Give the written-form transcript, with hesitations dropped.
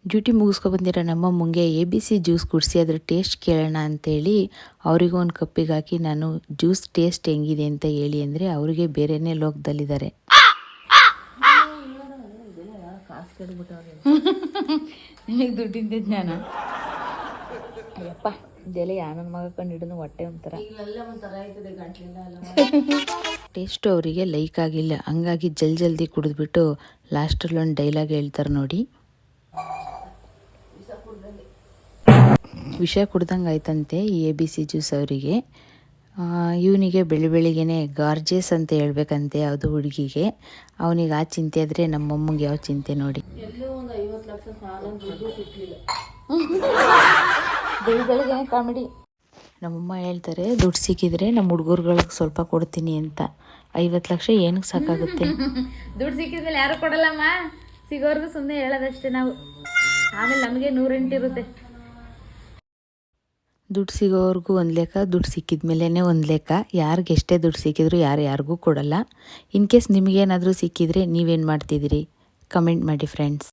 Duty ಮುಗಿಸ್ಕೊಬಂದಿರೋ ನಮ್ಮಮ್ಮಂಗೆ ABC juice ಕುಡಿಸಿ ಅದ್ರ taste ಕೇಳೋಣ ಅಂತೇಳಿ ಅವರಿಗೂ ಒಂದು ಕಪ್ಪಿಗೆ ಹಾಕಿ ನಾನು ಜ್ಯೂಸ್ ಟೇಸ್ಟ್ ಹೆಂಗಿದೆ ಅಂತ ಹೇಳಿ ಅಂದರೆ ಅವರಿಗೆ ಬೇರೆಯೇ ಲೋಕದಲ್ಲಿದ್ದಾರೆ. ನಿಮಗೆ ದುಡ್ಡಿಂದ ಜ್ಞಾನ ಅಯ್ಯಪ್ಪ ಇದೆಲ್ಲ ನನ್ನ ಮಗ ಕಂಡು ಹಿಡಿದು ಹೊಟ್ಟೆ ಒಂಥರ ಟೇಸ್ಟ್ ಅವರಿಗೆ ಲೈಕ್ ಆಗಿಲ್ಲ, ಹಂಗಾಗಿ ಜಲ್ದಿ ಕುಡಿದ್ಬಿಟ್ಟು ಲಾಸ್ಟಲ್ಲಿ ಒಂದು ಡೈಲಾಗ್ ಹೇಳ್ತಾರೆ ನೋಡಿ, ವಿಷ ಕುಡ್ದಂಗೆ ಆಯ್ತಂತೆ ಈ ABC ಜ್ಯೂಸ್ ಅವರಿಗೆ. ಇವನಿಗೆ ಬೆಳಿಗ್ಗೆನೆ ಗಾರ್ಜೆಸ್ ಅಂತ ಹೇಳ್ಬೇಕಂತೆ ಅದು ಹುಡುಗಿಗೆ. ಅವನಿಗೆ ಆ ಚಿಂತೆ ಆದರೆ ನಮ್ಮಮ್ಮಂಗೆ ಯಾವ ಚಿಂತೆ ನೋಡಿ. ಬೆಳಿಗ್ಗೆ ಕಾಮಿಡಿ. ನಮ್ಮಮ್ಮ ಹೇಳ್ತಾರೆ ದುಡ್ಡು ಸಿಕ್ಕಿದ್ರೆ ನಮ್ಮ ಹುಡುಗರುಗಳಿಗೆ ಸ್ವಲ್ಪ ಕೊಡ್ತೀನಿ ಅಂತ. 50 ಲಕ್ಷ ಏನಕ್ಕೆ ಸಾಕಾಗುತ್ತೆ? ದುಡ್ಡು ಸಿಕ್ಕಿದ್ಮೇಲೆ ಯಾರು ಕೊಡಲ್ಲಮ್ಮ, ಸಿಗೋರ್ಗು ಸುಮ್ಮನೆ ಹೇಳೋದಷ್ಟೇ ನಾವು, ಆಮೇಲೆ ನಮಗೆ 108 ಇರುತ್ತೆ. ದುಡ್ಡು ಸಿಗೋವರೆಗೂ ಒಂದು ಲೆಕ್ಕ, ದುಡ್ಡು ಸಿಕ್ಕಿದ ಮೇಲೇ ಒಂದು ಲೆಕ್ಕ. ಯಾರಿಗೆ ಎಷ್ಟೇ ದುಡ್ಡು ಸಿಕ್ಕಿದ್ರು ಯಾರಿಗೂ ಕೊಡಲ್ಲ. ಇನ್ ಕೇಸ್ ನಿಮಗೇನಾದರೂ ಸಿಕ್ಕಿದರೆ ನೀವೇನು ಮಾಡ್ತಿದ್ದೀರಿ? ಕಮೆಂಟ್ ಮಾಡಿ ಫ್ರೆಂಡ್ಸ್.